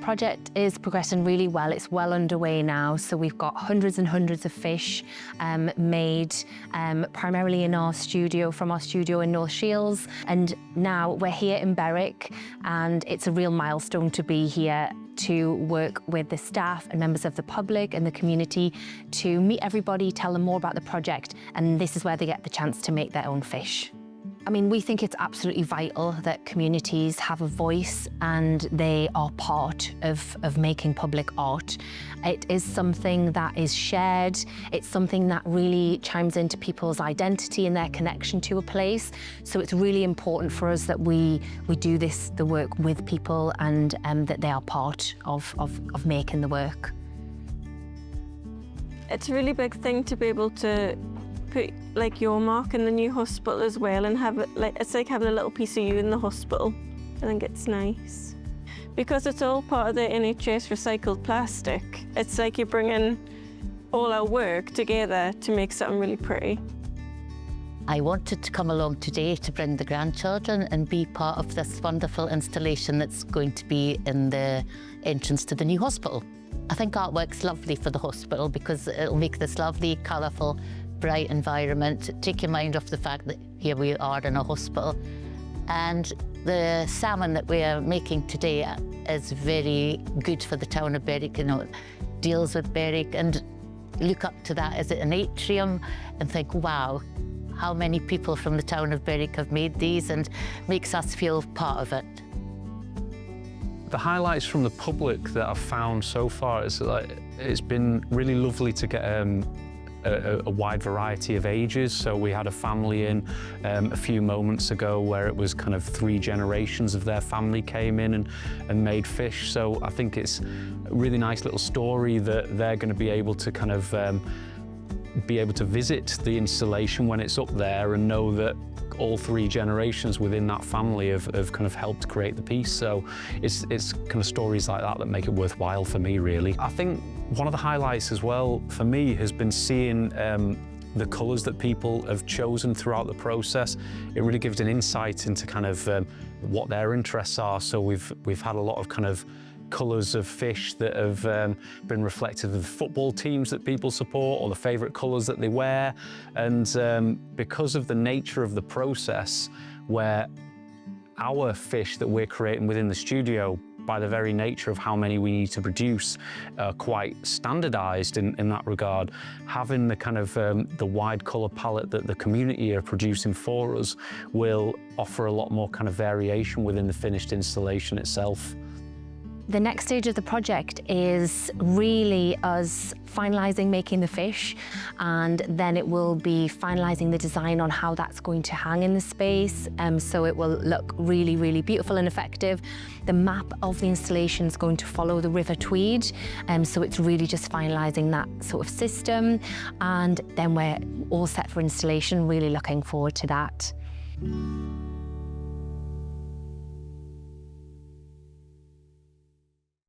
project is progressing really well. It's well underway now. So we've got hundreds and hundreds of fish made primarily in our studio, from our studio in North Shields. And now we're here in Berwick, and it's a real milestone to be here to work with the staff and members of the public and the community to meet everybody, tell them more about the project, and this is where they get the chance to make their own fish. I mean, we think it's absolutely vital that communities have a voice and they are part of making public art. It is something that is shared. It's something that really chimes into people's identity and their connection to a place. So it's really important for us that we do the work with people, and that they are part of making the work. It's a really big thing to be able to put like your mark in the new hospital as well, and have it like, it's like having a little piece of you in the hospital. I think it's nice. Because it's all part of the NHS recycled plastic, it's like you're bringing all our work together to make something really pretty. I wanted to come along today to bring the grandchildren and be part of this wonderful installation that's going to be in the entrance to the new hospital. I think artwork's lovely for the hospital because it'll make this lovely, colourful, bright environment, take your mind off the fact that here we are in a hospital. And the salmon that we are making today is very good for the town of Berwick, you know, it deals with Berwick, and look up to that as an atrium and think, wow, how many people from the town of Berwick have made these, and makes us feel part of it. The highlights from the public that I've found so far is like, it's been really lovely to get a wide variety of ages. So we had a family in a few moments ago where it was kind of 3 generations of their family came in and made fish. So I think it's a really nice little story that they're going to be able to kind of be able to visit the installation when it's up there and know that all 3 generations within that family have kind of helped create the piece. So it's kind of stories like that that make it worthwhile for me, really. I think one of the highlights as well for me has been seeing the colours that people have chosen throughout the process. It really gives an insight into kind of what their interests are. So we've had a lot of kind of colours of fish that have been reflective of the football teams that people support, or the favourite colours that they wear. And because of the nature of the process, where our fish that we're creating within the studio, by the very nature of how many we need to produce, are quite standardised in that regard, having the kind of the wide colour palette that the community are producing for us will offer a lot more kind of variation within the finished installation itself. The next stage of the project is really us finalising making the fish, and then it will be finalising the design on how that's going to hang in the space, so it will look really, really beautiful and effective. The map of the installation is going to follow the River Tweed, so it's really just finalising that sort of system, and then we're all set for installation, really looking forward to that.